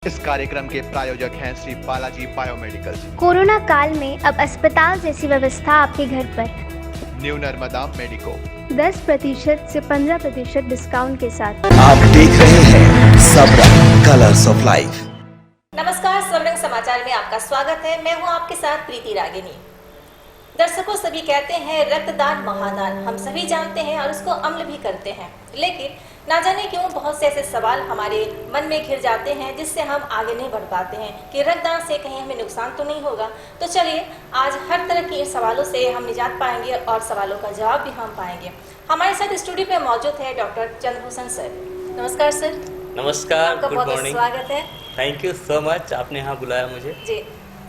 इस कार्यक्रम के प्रायोजक हैं श्री बालाजी बायोमेडिकल्स। कोरोना काल में अब अस्पताल जैसी व्यवस्था आपके घर पर। न्यू नर्मदा मेडिको 10% से 15% डिस्काउंट के साथ। आप देख रहे हैं सबरंग कलर्स ऑफ लाइफ। नमस्कार, सबरंग समाचार में आपका स्वागत है। मैं हूं आपके साथ प्रीति रागिनी। दर्शकों, सभी कहते हैं रक्तदान महादान, हम सभी जानते हैं और उसको अमल भी करते हैं, लेकिन ना जाने क्यों बहुत से ऐसे सवाल हमारे मन में घिर जाते हैं जिससे हम आगे नहीं बढ़ पाते हैं कि रक्तदान से कहीं हमें नुकसान तो नहीं होगा। तो चलिए, आज हर तरह के सवालों से हम निजात पाएंगे और सवालों का जवाब भी हम पाएंगे। हमारे साथ स्टूडियो पे मौजूद है डॉक्टर चंद्रभूषण सर। नमस्कार सर। नमस्कार, आपका गुड बहुत मॉर्निंग। स्वागत है। थैंक यू सो मच, आपने यहाँ बुलाया मुझे। जी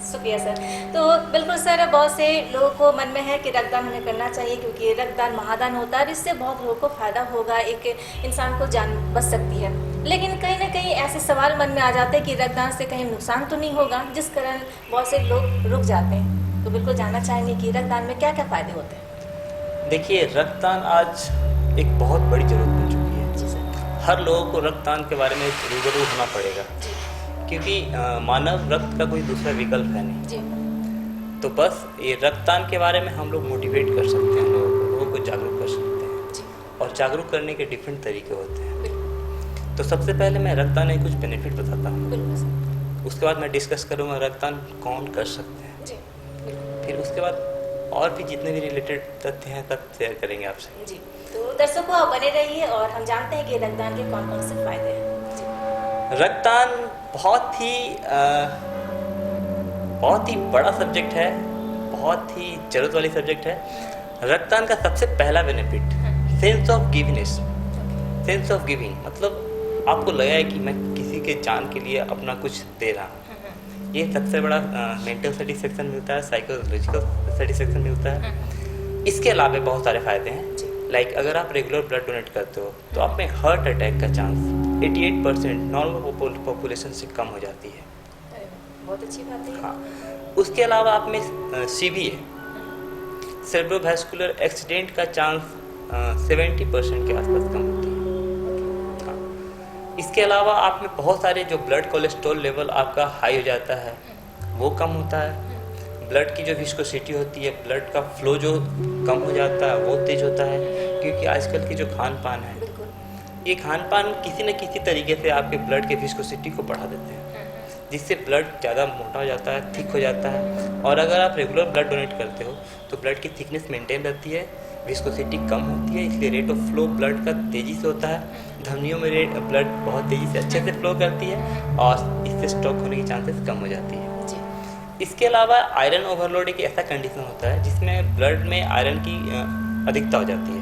शुक्रिया सर। तो बिल्कुल सर, बहुत से लोगों को मन में है कि रक्तदान हमें करना चाहिए क्योंकि रक्तदान महादान होता है, इससे बहुत लोगों को फायदा होगा, एक इंसान को जान बच सकती है। लेकिन कहीं ना कहीं ऐसे सवाल मन में आ जाते हैं कि रक्तदान से कहीं नुकसान तो नहीं होगा, जिस कारण बहुत से लोग रुक जाते हैं। तो बिल्कुल जानना चाहेंगे कि रक्तदान में क्या क्या फायदे होते हैं। देखिए, रक्तदान आज एक बहुत बड़ी जरूरत बन चुकी है। जी सर। हर लोगों को रक्तदान के बारे में रूबरू होना पड़ेगा, क्योंकि मानव रक्त का कोई दूसरा विकल्प है नहीं। जी। तो बस ये रक्तदान के बारे में हम लोग मोटिवेट कर सकते हैं, लोगों को जागरूक कर सकते हैं। जी। और जागरूक करने के डिफरेंट तरीके होते हैं। तो सबसे पहले मैं रक्तदान के कुछ बेनिफिट बताता हूँ, बिल्कुल सर। उसके बाद मैं डिस्कस करूँगा रक्तदान कौन कर सकते हैं। जी। फिर उसके बाद और भी जितने भी रिलेटेड तथ्य हैं सब शेयर करेंगे आपसे। जी, तो दर्शकों आप बने रहिए और हम जानते हैं कि रक्तदान के कौन कौन से फायदे हैं। रक्तदान बहुत ही बड़ा सब्जेक्ट है, बहुत ही जरूरत वाली सब्जेक्ट है। रक्तदान का सबसे पहला benefit sense of givingness. Sense of giving मतलब आपको लगा है कि मैं किसी के जान के लिए अपना कुछ दे रहा हूँ। ये सबसे बड़ा मेंटल सेटिस्फेक्शन मिलता है, साइकोलॉजिकल सेटिस्फेक्शन मिलता है। इसके अलावा बहुत सारे फायदे हैं। लाइक अगर आप रेगुलर ब्लड डोनेट करते हो तो आप में हार्ट अटैक का चांस 88% नॉर्मल पॉपुलेशन से कम हो जाती है। बहुत अच्छी बात है। हाँ, उसके अलावा आप में CVA सेरेब्रोवैस्कुलर एक्सीडेंट का चांस 70% के आसपास कम होती है। हाँ, इसके अलावा आप में बहुत सारे जो ब्लड कोलेस्ट्रॉल लेवल आपका हाई हो जाता है वो कम होता है। ब्लड की जो विस्कोसिटी होती है, ब्लड का फ्लो जो कम हो जाता है वो तेज होता है, क्योंकि आजकल की जो खान पान है, ये खान पान किसी न किसी तरीके से आपके ब्लड के विस्कोसिटी को बढ़ा देते हैं, जिससे ब्लड ज़्यादा मोटा हो जाता है, थिक हो जाता है। और अगर आप रेगुलर ब्लड डोनेट करते हो तो ब्लड की थिकनेस मेंटेन रहती है, विस्कोसिटी कम होती है, इसलिए रेट ऑफ फ्लो ब्लड का तेज़ी से होता है। धमनियों में ब्लड बहुत तेज़ी से अच्छे से फ्लो करती है और इससे स्ट्रोक होने की चांसेस कम हो जाती है। इसके अलावा आयरन ओवरलोड एक ऐसा कंडीशन होता है जिसमें ब्लड में आयरन की अधिकता हो जाती है,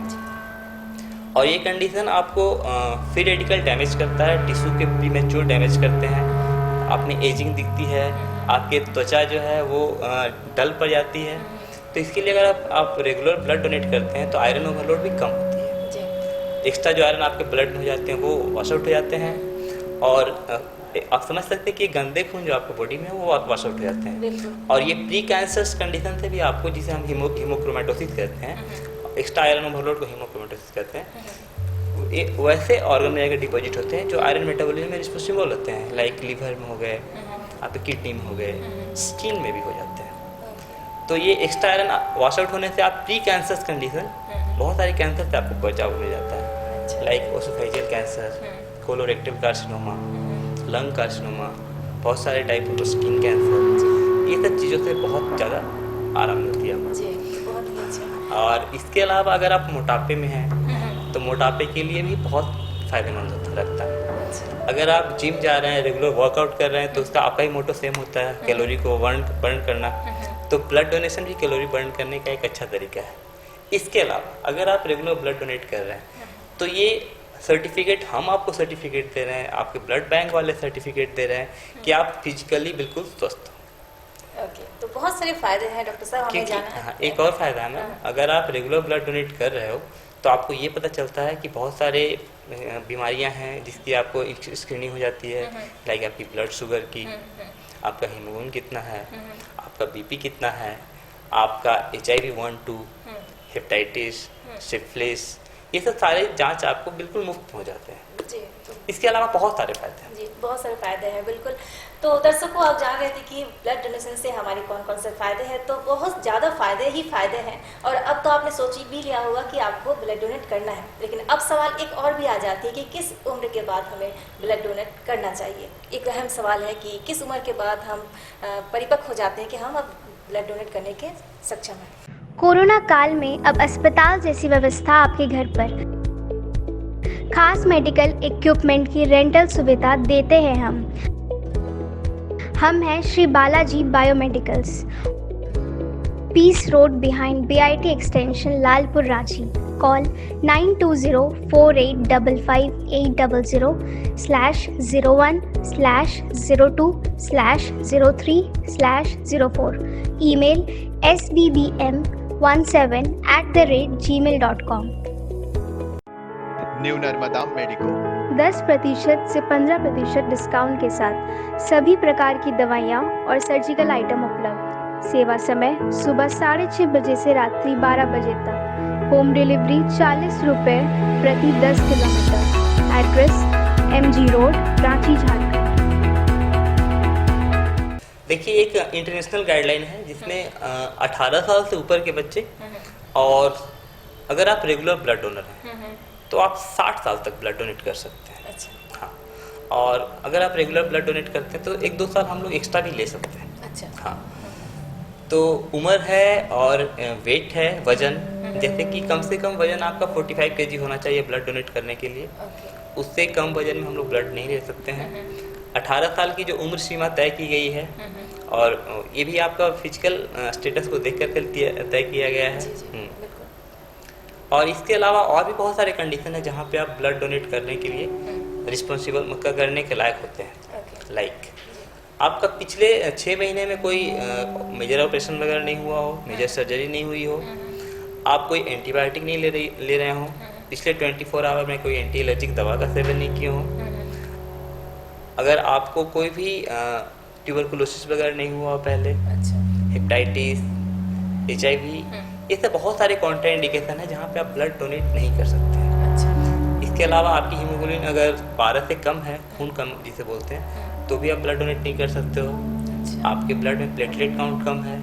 और ये कंडीशन आपको फ्री रेडिकल डैमेज करता है, टिश्यू के प्रीमेच्योर डैमेज करते हैं, आप में एजिंग दिखती है, आपके त्वचा जो है वो डल पड़ जाती है। तो इसके लिए अगर आप रेगुलर ब्लड डोनेट करते हैं तो आयरन ओवरलोड भी कम होती है। एक्स्ट्रा जो आयरन आपके ब्लड में हो जाते हैं वो वॉश आउट हो जाते हैं, और आप समझ सकते हैं कि गंदे खून जो आपको बॉडी में है वो वॉश आउट हो जाते हैं। और ये प्री कैंसरस कंडीशन से भी आपको, जिसे हम हीमोक्रोमेटोसिस कहते हैं, एक्स्ट्रा आयरन ओवरलोड को हीमोक्रोमेटोसिस कहते हैं, ये वैसे ऑर्गन में जाकर डिपॉजिट होते हैं जो आयरन मेटाबॉलिज्म में रिस्पॉन्सिबल होते हैं। लाइक लिवर में हो गए, आपके किडनी में हो गए, स्किन में भी हो जाते हैं। तो ये एक्स्ट्रा आयरन वॉश आउट होने से आप प्री कैंसरस कंडीशन, बहुत सारे कैंसर से आपको बचाव मिल जाता है। Like oesophageal cancer, colorectal carcinoma, lung carcinoma, बहुत सारे टाइप ऑफ स्किन कैंसर, ये सब चीज़ों से बहुत ज़्यादा आराम मिलती है हमें। और इसके अलावा अगर आप मोटापे में हैं तो मोटापे के लिए भी बहुत फ़ायदेमंद होता है। अगर आप जिम जा रहे हैं, रेगुलर वर्कआउट कर रहे हैं, तो उसका आपका ही मोटो सेम होता है, कैलोरी को बर्न करना। तो ब्लड डोनेशन भी कैलोरी बर्न करने का एक अच्छा तरीका है। इसके अलावा अगर आप रेगुलर ब्लड डोनेट कर रहे हैं तो ये सर्टिफिकेट, हम आपको सर्टिफिकेट दे रहे हैं, आपके ब्लड बैंक वाले सर्टिफिकेट दे रहे हैं कि आप फिजिकली बिल्कुल स्वस्थ हो। ओके, तो बहुत सारे फायदे हैं डॉक्टर साहब, हमें जाना है। हाँ, एक और फायदा है मैम, अगर आप रेगुलर ब्लड डोनेट कर रहे हो तो आपको ये पता चलता है कि बहुत सारे बीमारियां हैं जिसकी आपको स्क्रीनिंग हो जाती है। लाइक आपकी ब्लड शुगर की, आपका हीमोग्लोबिन कितना है, आपका BP कितना है, आपका HIV 1, 2, हेपेटाइटिस, सिफिलिस, ये सब सारे जांच आपको बिल्कुल मुफ्त हो जाते हैं। जी। इसके अलावा बहुत सारे फायदे हैं। जी, बहुत सारे फायदे हैं, बिल्कुल। तो दर्शकों, आप जान रहे थे कि ब्लड डोनेशन से हमारे कौन कौन से फायदे हैं, तो बहुत ज़्यादा फायदे ही फायदे हैं। और अब तो आपने सोच भी लिया होगा कि आपको ब्लड डोनेट करना है, लेकिन अब सवाल एक और भी आ जाती है कि किस उम्र के बाद हमें ब्लड डोनेट करना चाहिए। एक अहम सवाल है कि किस उम्र के बाद हम परिपक्व हो जाते हैं कि हम अब ब्लड डोनेट करने के सक्षम हैं। कोरोना काल में अब अस्पताल जैसी व्यवस्था आपके घर पर। खास मेडिकल इक्विपमेंट की रेंटल सुविधा देते हैं हम हैं Shri Balaji biomedicals, peace road behind BIT extension, Lalpur, Ranchi. Call 9204850001/02/03/04। Email sbbm17@gmail.com। New Narmada medico 10% से 15% डिस्काउंट के साथ सभी प्रकार की दवाइयाँ और सर्जिकल आइटम उपलब्ध। सेवा समय सुबह 6:30 बजे से रात्रि 12 बजे तक। होम डिलीवरी 40 रुपये प्रति 10 kilometre. Address MG road, Ranchi, Jharkhand. देखिए, एक इंटरनेशनल गाइडलाइन है जिसमें 18 साल से ऊपर के बच्चे, और अगर आप रेगुलर ब्लड डोनर हैं तो आप 60 साल तक ब्लड डोनेट कर सकते हैं। अच्छा। हाँ, और अगर आप रेगुलर ब्लड डोनेट करते हैं तो 1-2 साल हम लोग एक्स्ट्रा भी ले सकते हैं। अच्छा। हाँ, तो उम्र है और वेट है, वजन, जैसे कि कम से कम वजन आपका 45 kg होना चाहिए ब्लड डोनेट करने के लिए। ओके। उससे कम वजन में हम लोग ब्लड नहीं ले सकते हैं। 18 साल की जो उम्र सीमा तय की गई है, और ये भी आपका फिजिकल स्टेटस को देख कर तय किया गया है। बिल्कुल। और इसके अलावा और भी बहुत सारे कंडीशन है जहाँ पे आप ब्लड डोनेट करने के लिए रिस्पॉन्सिबल करने के लायक होते हैं। ओके। लाइक आपका पिछले 6 महीने में कोई मेजर ऑपरेशन वगैरह नहीं हुआ हो, मेजर सर्जरी नहीं हुई हो, आप कोई एंटीबायोटिक नहीं ले रहे हो, पिछले 24 आवर में कोई एंटी एलर्जिक दवा का सेवन नहीं किए हो, अगर आपको कोई भी ट्यूबरकुलोसिस वगैरह नहीं हुआ हो पहले, अच्छा। हेपेटाइटिस, HIV, ये सब बहुत सारे कॉन्ट्रा इंडिकेशन है जहाँ पे आप ब्लड डोनेट नहीं कर सकते हैं। अच्छा। इसके अलावा आपकी हीमोग्लोबिन अगर 12 से कम है, खून कम जिसे बोलते हैं, तो भी आप ब्लड डोनेट नहीं कर सकते हो। आपके ब्लड में प्लेटलेट काउंट कम है,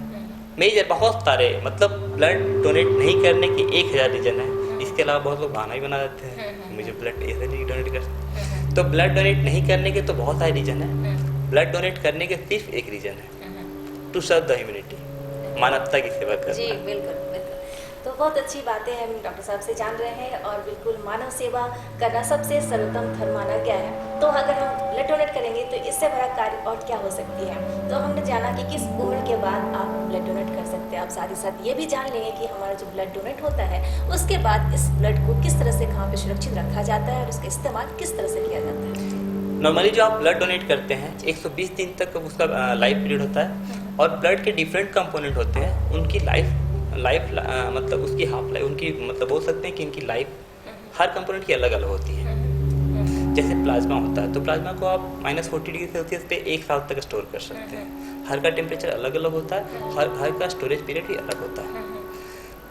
मेजर बहुत सारे, मतलब ब्लड डोनेट नहीं करने के 1000 रीजन है। इसके अलावा बहुत लोग बहाना भी बना देते हैं, मुझे ब्लड ऐसे नहीं डोनेट कर सकते। तो ब्लड डोनेट नहीं करने के तो बहुत सारे रीजन है, ब्लड डोनेट करने के सिर्फ एक रीजन है, टू सर्व द ह्यूमैनिटी, मानवता की सेवा करना। जी, बिल्कुल बिल्कुल। तो बहुत अच्छी बातें हम डॉक्टर साहब से जान रहे हैं, और बिल्कुल मानव सेवा करना सबसे सर्वोत्तम धर्म माना गया है। तो अगर हम ब्लड डोनेट करेंगे तो इससे बड़ा कार्य और क्या हो सकती है। तो हमने जाना कि किस उम्र के बाद आप ब्लड डोनेट कर सकते हैं। आप साथ ही साथ ये भी जान लेंगे कि हमारा जो ब्लड डोनेट होता है उसके बाद इस ब्लड को किस तरह से कहाँ पे सुरक्षित रखा जाता है और उसका इस्तेमाल किस तरह से किया जाता है। नॉर्मली जो आप ब्लड डोनेट करते हैं 120 दिन तक उसका लाइफ पीरियड होता है, और ब्लड के डिफरेंट कंपोनेंट होते हैं, उनकी लाइफ मतलब उसकी हाफ लाइफ, उनकी मतलब बोल सकते हैं कि इनकी लाइफ हर कंपोनेंट की अलग अलग होती है। जैसे प्लाज्मा होता है, तो प्लाज्मा को आप -40 डिग्री सेल्सियस पे 1 साल तक स्टोर कर सकते हैं। हर का टेम्परेचर अलग अलग होता है, हर का स्टोरेज पीरियड भी अलग होता है।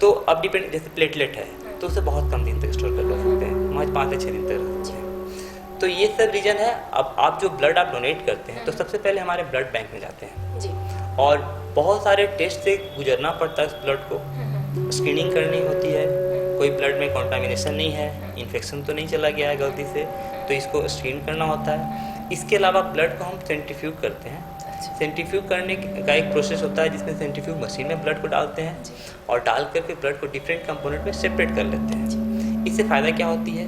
तो अब डिपेंड, जैसे प्लेटलेट है तो उसे बहुत कम दिन तक स्टोर कर सकते हैं, 5 से 6 दिन तक रख सकते हैं। तो ये सब रीजन है। अब आप जो ब्लड आप डोनेट करते हैं तो सबसे पहले हमारे ब्लड बैंक में जाते हैं, जी। और बहुत सारे टेस्ट से गुजरना पड़ता है। उस ब्लड को स्क्रीनिंग करनी होती है, कोई ब्लड में कंटामिनेशन नहीं है, इन्फेक्शन तो नहीं चला गया है गलती से, तो इसको स्क्रीन करना होता है। इसके अलावा ब्लड को हम सेंट्रीफ्यूज करते हैं। सेंट्रीफ्यूज करने का एक प्रोसेस होता है जिसमें सेंट्रीफ्यूज मशीन में ब्लड को डालते हैं, और डाल करके ब्लड को डिफरेंट कंपोनेंट में सेपरेट कर लेते हैं। इससे फ़ायदा क्या होती है,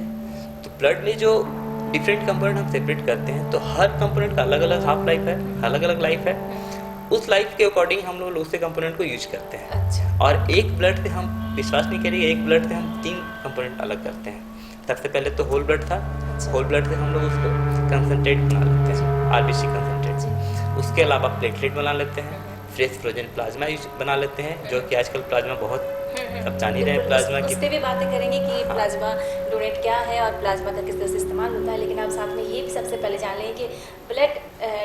तो ब्लड में जो डिफरेंट कंपोनेंट हम सेपरेट करते हैं तो हर कंपोनेंट का अलग अलग हाफ लाइफ है, अलग अलग लाइफ है। उस लाइफ के अकॉर्डिंग हम लोग दूसरे कंपोनेंट को यूज करते हैं। अच्छा। और एक ब्लड से हम, विश्वास नहीं करिए, एक ब्लड से हम 3 कंपोनेंट अलग करते हैं। सबसे पहले तो होल ब्लड था, होल ब्लड से हम लोग उसको कंसनट्रेट बना लेते हैं, RBC कंसनट्रेट। उसके अलावा प्लेटलेट बना लेते हैं, फ्रेश फ्रोजन प्लाज्मा बना लेते हैं, जो कि आजकल प्लाज्मा बहुत अब जान ही रहे हैं प्लाज्मा की। उस पर भी बातें करेंगे कि प्लाज्मा डोनेट क्या है और प्लाज्मा का किस तरह से इस्तेमाल होता है। लेकिन आप साथ में ये भी सबसे पहले जान लें कि ब्लड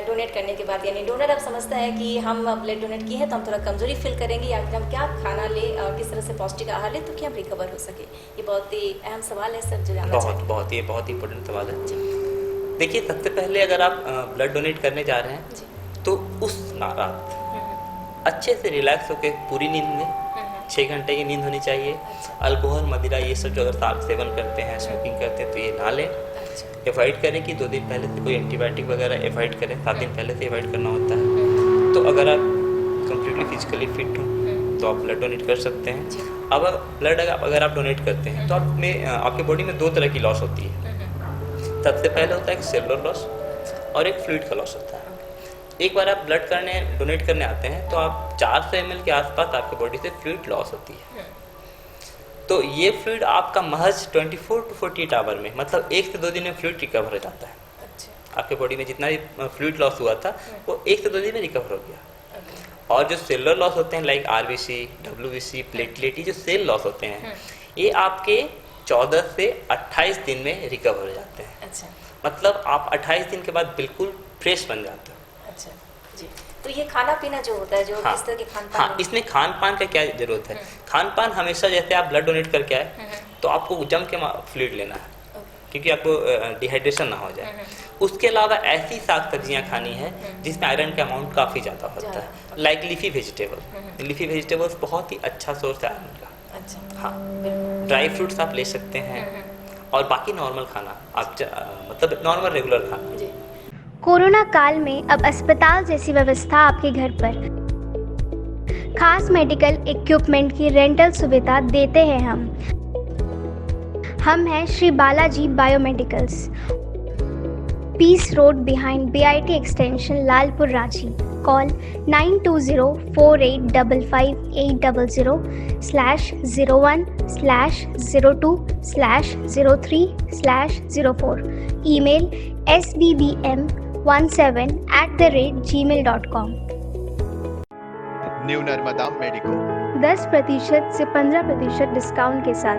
डोनेट करने के बाद, यानी डोनर अब समझता है कि हम ब्लड डोनेट किए हैं तो हम थोड़ा कमजोरी फील करेंगे, या फिर हम क्या खाना लें और किस तरह से पौष्टिक आहार लें तो कि हम रिकवर हो सके। ये बहुत ही अहम सवाल है सर, जो जानना चाहेंगे। बहुत ही इंपॉर्टेंट सवाल है। देखिए, सबसे पहले अगर आप ब्लड डोनेट करने जा रहे हैं जी। तो उस रात अच्छे से रिलैक्स होकर पूरी नींद में 6 घंटे की नींद होनी चाहिए। अल्कोहल, मदिरा, ये सब जो अगर आप सेवन करते हैं, स्मोकिंग करते हैं तो ये ना लें। एवॉइड करें कि 2 दिन पहले से कोई एंटीबायोटिक वगैरह एवॉइड करें, 7 दिन पहले से एवॉइड करना होता है। तो अगर आप कम्प्लीटली फिजिकली फिट हो तो आप ब्लड डोनेट कर सकते हैं। अब ब्लड अगर आप डोनेट करते हैं तो आप में आपके बॉडी में 2 तरह की लॉस होती है। सबसे पहले होता है एक सेलुलर लॉस और एक फ्लूइड का लॉस होता है। एक बार आप ब्लड डोनेट करने आते हैं तो आप 400 ml के आसपास आपके बॉडी से फ्लूइड लॉस होती है। तो ये फ्लूइड आपका महज 24 to 48 आवर में, मतलब 1 से 2 दिन में फ्लूइड रिकवर हो जाता है। आपके बॉडी में जितना भी फ्लूइड लॉस हुआ था वो 1 से 2 दिन में रिकवर हो गया। और जो सेलुलर लॉस होते हैं लाइक RBC, WBC, प्लेटलेट, ये जो सेल लॉस होते हैं ये आपके 14 से 28 दिन में रिकवर हो जाते हैं। अच्छा। मतलब आप 28 दिन के बाद बिल्कुल फ्रेश बन जाते हो। अच्छा जी। तो ये खाना पीना जो होता है, जो हाँ, किस तरह के खान पान? हाँ, इसमें खान पान का क्या जरूरत है? खान पान हमेशा, जैसे आप ब्लड डोनेट करके आए तो आपको जम के फ्लूइड लेना है क्योंकि आपको डिहाइड्रेशन ना हो जाए। उसके अलावा ऐसी साग सब्जियां खानी है जिसमें आयरन का अमाउंट काफ़ी ज़्यादा होता है, like leafy vegetable. Leafy vegetables बहुत ही अच्छा सोर्स है आयरन का। अच्छा। हाँ, ड्राई फ्रूट्स आप ले सकते हैं और बाकी नॉर्मल खाना आप मतलब नॉर्मल रेगुलर खाना। जी। कोरोना काल में अब अस्पताल जैसी व्यवस्था आपके घर पर। खास मेडिकल इक्विपमेंट की रेंटल सुविधा देते हैं हम हैं Shri Balaji biomedicals, peace road behind BIT extension, Lalpur, Ranchi. Call 9204855501/02/03/04। Email sbbm17@gmail.com। New Narmada medico 10% से 15% डिस्काउंट के साथ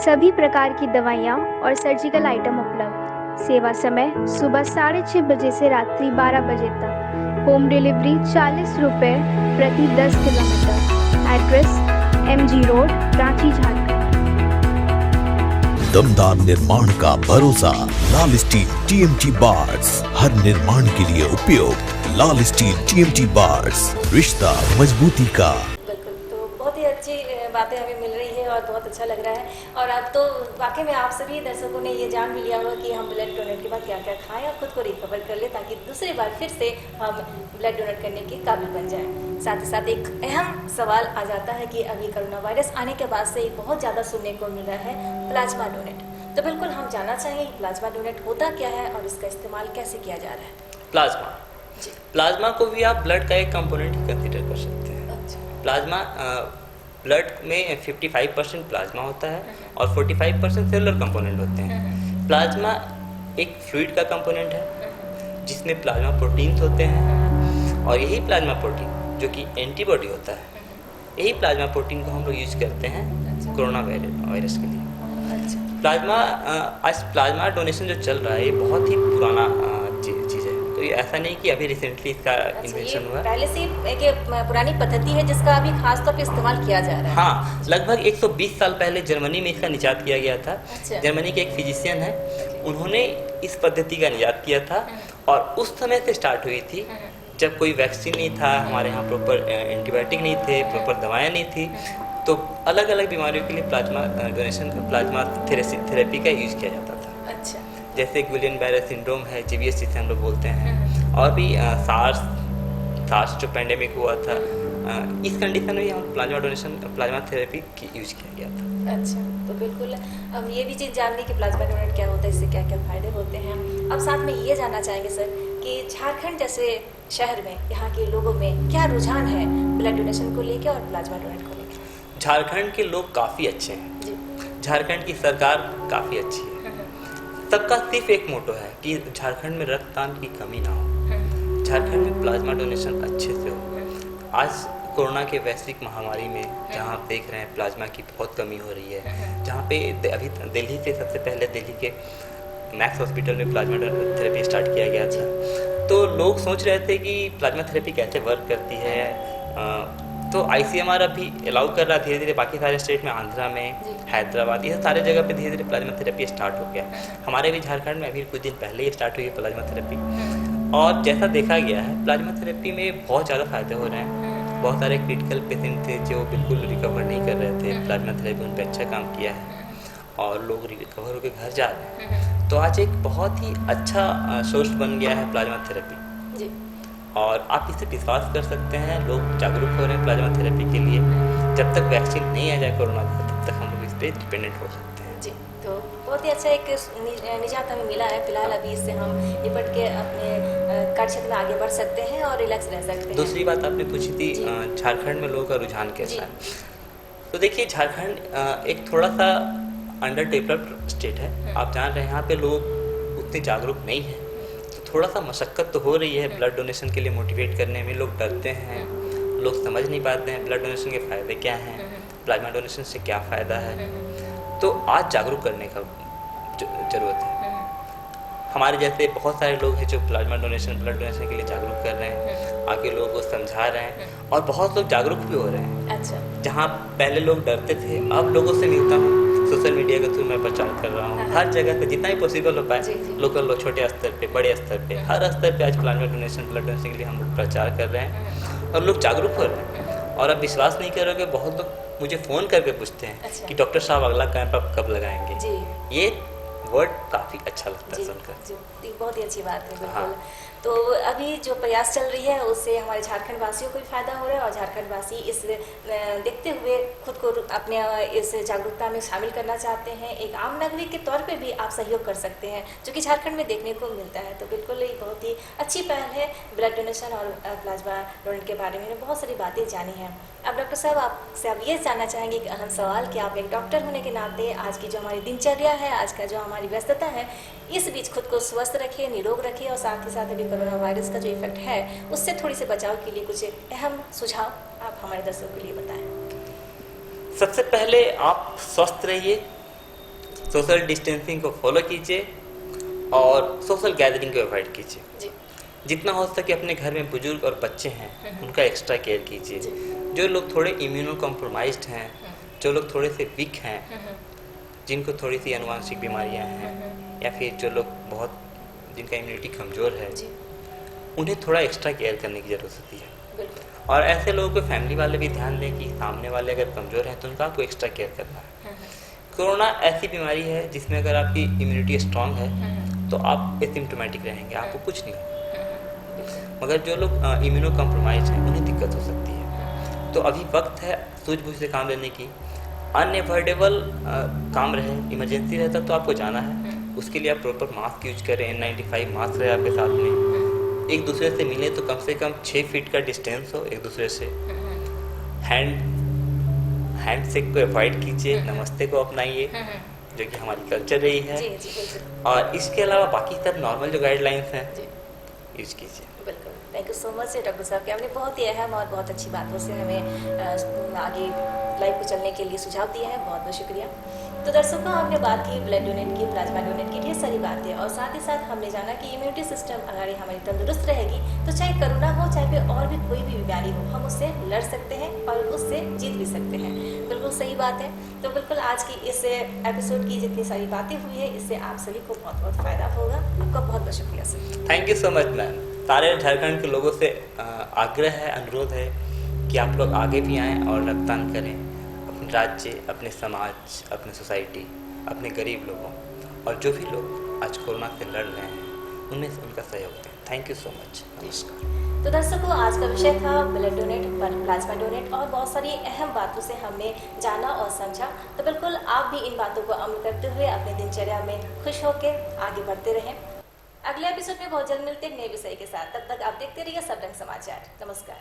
सभी प्रकार की दवाइयाँ और सर्जिकल आइटम उपलब्ध। सेवा समय सुबह 6:30 बजे से रात्रि 12 बजे तक। होम डिलीवरी 40 रुपये प्रति 10 kilometre. Address MG road, Ranchi, Jharkhand. दमदार निर्माण का भरोसा, लाल स्टील TMT बार्स, हर निर्माण के लिए उपयोग। लाल स्टील TMT बार्स, रिश्ता मजबूती का। बिल्कुल। तो बहुत ही अच्छी बातें हमें मिल रही है और बहुत अच्छा लग रहा है। और अब तो वाकई में आप सभी दर्शकों ने ये जान भी लिया होगा कि हम ब्लड डोनेट के बाद क्या क्या खाएं और खुद को रिकवर कर ले, ताकि दूसरी बार फिर से हम ब्लड डोनेट करने के काबिल बन जाएं। साथ ही साथ एक अहम सवाल आ जाता है कि अभी कोरोना वायरस आने के बाद से एक बहुत ज़्यादा सुनने को मिल रहा है प्लाज्मा डोनेट। तो बिल्कुल हम जानना चाहेंगे कि प्लाज्मा डोनेट होता क्या है और इसका इस्तेमाल कैसे किया जा रहा है। प्लाज्मा को भी आप ब्लड का एक कंपोनेंट ही कंसिडर कर सकते हैं। अच्छा। प्लाज्मा ब्लड में 55% प्लाज्मा होता है और 45% सेलुलर कंपोनेंट होते हैं। प्लाज्मा एक फ्लूइड का कंपोनेंट है जिसमें प्लाज्मा प्रोटीन्स होते हैं और यही प्लाज्मा प्रोटीन जो कि एंटीबॉडी होता है, यही प्लाज्मा प्रोटीन को हम लोग यूज करते हैं कोरोना वायरस के लिए। प्लाज्मा डोनेशन जो चल रहा है ये बहुत ही पुराना चीज़ है। तो ये ऐसा नहीं कि अभी रिसेंटली इसका इन्वेंशन हुआ है। पहले से एक पुरानी पद्धति है जिसका अभी खास तौर पे इस्तेमाल किया जा रहा है। हाँ, लगभग 120 साल पहले जर्मनी में इसका निजात किया गया था। अच्छा। जर्मनी के एक फिजिशियन है, उन्होंने इस पद्धति का निजात किया था और उस समय से स्टार्ट हुई थी जब कोई वैक्सीन नहीं था, हमारे यहाँ प्रॉपर एंटीबायोटिक नहीं थे, प्रॉपर दवाएं नहीं थी। तो अलग अलग बीमारियों के लिए प्लाज्मा डोनेशन, प्लाज्मा थेरेपी का यूज किया जाता था। अच्छा। जैसे गुलियन बैरे सिंड्रोम है, GBS जिसे हम लोग बोलते हैं, और भी सार्स जो पैंडेमिक हुआ था, इस कंडीशन में हम प्लाज्मा थेरेपी यूज किया गया था। अच्छा। तो बिल्कुल हम ये भी चीज़ जान ली कि प्लाज्मा डोनेट क्या होता है, इससे क्या क्या फ़ायदे होते हैं। अब साथ में ये जानना चाहेंगे सर कि झारखंड जैसे शहर में यहाँ के लोगों में क्या रुझान है ब्लड डोनेशन को लेकर और प्लाज्मा डोनेट को लेकर? झारखंड के लोग काफ़ी अच्छे हैं जी। झारखंड की सरकार काफ़ी अच्छी है। सबका सिर्फ एक मोटो है कि झारखंड में रक्तदान की कमी ना हो, झारखंड में प्लाज्मा डोनेशन अच्छे से हो। आज कोरोना के वैश्विक महामारी में जहाँ आप देख रहे हैं प्लाज्मा की बहुत कमी हो रही है, जहाँ पे अभी दिल्ली से सबसे पहले दिल्ली के मैक्स हॉस्पिटल में प्लाज्मा थेरेपी स्टार्ट किया गया था। तो लोग सोच रहे थे कि प्लाज्मा थेरेपी कैसे वर्क करती है, तो ICMR अभी अलाउ कर रहा है धीरे धीरे बाकी सारे स्टेट में, आंध्रा में, हैदराबाद, ये सारे जगह पे धीरे धीरे प्लाज्मा थेरेपी स्टार्ट हो गया। हमारे भी झारखंड में अभी कुछ दिन पहले ही स्टार्ट हुई है प्लाज्मा थेरेपी। और जैसा देखा गया है प्लाज्मा थेरेपी में बहुत ज़्यादा फायदे हो रहे हैं। बहुत सारे क्रिटिकल पेशेंट थे जो बिल्कुल रिकवर नहीं कर रहे थे, प्लाज्मा थेरेपी उन पर अच्छा काम किया है और लोग रिकवर होकर घर जा रहे हैं। तो आज एक बहुत ही अच्छा सोर्स बन गया है प्लाज्मा थेरेपी जी। और आप इसे विश्वास कर सकते हैं, लोग जागरूक हो रहे हैं प्लाज्मा थेरेपी के लिए। जब तक वैक्सीन नहीं आ जाए कोरोना का तब तक हम लोग इस पर डिपेंडेंट हो सकते हैं जी। तो बहुत ही अच्छा एक निजात हमें मिला है। फिलहाल अभी इससे हम निपट के अपने कार्य क्षेत्र में आगे बढ़ सकते हैं और रिलैक्स रह सकते हैं। दूसरी बात आपने पूछी थी झारखंड में लोगों का रुझान कैसा है। तो देखिए झारखंड एक थोड़ा सा अंडर डेवलप्ड स्टेट है। आप जान रहे हैं यहाँ पे लोग उतने जागरूक नहीं हैं, तो थोड़ा सा मशक्क़त तो हो रही है ब्लड डोनेशन के लिए मोटिवेट करने में। लोग डरते हैं, लोग समझ नहीं पाते हैं ब्लड डोनेशन के फ़ायदे क्या हैं, प्लाज्मा डोनेशन से क्या फ़ायदा है। तो आज जागरूक करने का ज़रूरत है। हमारे जैसे बहुत सारे लोग हैं जो प्लाज्मा डोनेशन, ब्लड डोनेशन के लिए जागरूक कर रहे हैं, आगे लोगों को समझा रहे हैं और बहुत लोग जागरूक भी हो रहे हैं। अच्छा। जहाँ पहले लोग डरते थे, अब लोगों से मिलता हूँ, सोशल मीडिया के थ्रू मैं प्रचार कर रहा हूँ। हर जगह पे जितना ही पॉसिबल हो पाए, लोकल लोग, छोटे स्तर पे, बड़े स्तर पे, हर स्तर पे आज प्लाज्मा डोनेशन, ब्लड डोनेशन के लिए हम लोग प्रचार कर रहे हैं और लोग जागरूक हो रहे हैं। और अब विश्वास नहीं करोगे, बहुत लोग मुझे फ़ोन करके पूछते हैं कि डॉक्टर साहब अगला कैंप आप कब लगाएंगे। ये वर्ड काफ़ी अच्छा लगता है सुनकर। जी, बहुत ही अच्छी बात है। बिल्कुल। तो अभी जो प्रयास चल रही है उससे हमारे झारखंड वासियों को भी फायदा हो रहा है और झारखंड वासी इस देखते हुए खुद को अपने इस जागरूकता में शामिल करना चाहते हैं। एक आम नागरिक के तौर पे भी आप सहयोग कर सकते हैं, जो कि झारखंड में देखने को मिलता है। तो बिल्कुल ये बहुत ही अच्छी पहल है। ब्लड डोनेशन और प्लाज्मा डोनेट के बारे में बहुत सारी बातें जानी हैं। अब डॉक्टर साहब आपसे अब ये जानना चाहेंगे एक अहम सवाल कि आप एक डॉक्टर होने के नाते आज की जो हमारी दिनचर्या है, आज का जो हमारी व्यस्तता है, इस बीच खुद को स्वस्थ रखें, निरोग रखें और साथ ही साथ अभी कोरोना वायरस का जो इफेक्ट है उससे थोड़ी से बचाव के लिए कुछ अहम सुझाव आप हमारे दर्शकों के लिए बताएं। सबसे पहले आप स्वस्थ रहिए, सोशल डिस्टेंसिंग को फॉलो कीजिए और सोशल गैदरिंग को अवॉइड कीजिए। जितना हो सके अपने घर में बुजुर्ग और बच्चे हैं उनका एक्स्ट्रा केयर कीजिए। जो लोग थोड़े इम्यूनो कॉम्प्रोमाइज्ड हैं, जो लोग थोड़े से वीक हैं, जिनको थोड़ी सी आनुवंशिक बीमारियां हैं या फिर जो लोग बहुत जिनका इम्यूनिटी कमज़ोर है, उन्हें थोड़ा एक्स्ट्रा केयर करने की ज़रूरत होती है। और ऐसे लोगों को फैमिली वाले भी ध्यान दें कि सामने वाले अगर कमज़ोर हैं तो उनका आपको एक्स्ट्रा केयर करना है। कोरोना ऐसी बीमारी है जिसमें अगर आपकी इम्यूनिटी स्ट्रांग है तो आप एसिम्प्टोमेटिक रहेंगे, आपको कुछ नहीं होगा। मगर जो लोग इम्यूनो कॉम्प्रोमाइज हैं उन्हें दिक्कत हो सकती है। तो अभी वक्त है सूझबूझ से काम लेने की। अनएवॉइडेबल काम रहे, इमरजेंसी रहता तो आपको जाना है, उसके लिए आप प्रॉपर मास्क यूज करें। N95 मास्क रहे आपके साथ में। एक दूसरे से मिले तो कम से कम 6 फीट का डिस्टेंस हो एक दूसरे से। हैंड शेक को अवॉइड कीजिए, नमस्ते को अपनाइए जो कि हमारी कल्चर रही है। और इसके अलावा बाकी सब नॉर्मल जो गाइडलाइंस हैं यूज कीजिए। बिल्कुल। Thank you so much doctor साहब कि आपने बहुत ही अहम और बहुत अच्छी बातों से हमें आगे लाइफ को चलने के लिए सुझाव दिया है। बहुत बहुत शुक्रिया। तो दर्शकों, हमने बात की ब्लड डोनेट की, प्लाज्मा डोनेट की, ढेर सारी बातें, और साथ ही साथ हमने जाना कि इम्यूनिटी सिस्टम अगर हमारी तंदुरुस्त रहेगी तो चाहे कोरोना हो, चाहे फिर और भी कोई भी बीमारी हो, हम उससे लड़ सकते हैं और उससे जीत भी सकते हैं। बिल्कुल सही बात है। तो बिल्कुल आज की इस एपिसोड की जितनी सारी बातें हुई है, इससे आप सभी को बहुत बहुत फ़ायदा होगा। आपका बहुत बहुत शुक्रिया sir. Thank you so much ma'am. सारे झारखंड के लोगों से आग्रह है, अनुरोध है कि आप लोग आगे भी आएँ और रक्तदान करें। अपने राज्य, अपने समाज, अपने सोसाइटी, अपने गरीब लोगों और जो भी लोग आज कोरोना से लड़ रहे हैं उनमें से उनका सहयोग दें। Thank you so much. नमस्कार। तो दर्शकों, आज का विषय था ब्लड डोनेट, प्लाज्मा डोनेट और बहुत सारी अहम बातों से हमने जाना और समझा। तो बिल्कुल आप भी इन बातों को अमल करते हुए अपने दिनचर्या में खुश होकर आगे बढ़ते रहें। अगले एपिसोड में बहुत जल्द मिलते हैं नए विषय के साथ। तब तक आप देखते रहिए सब रंग समाचार। नमस्कार।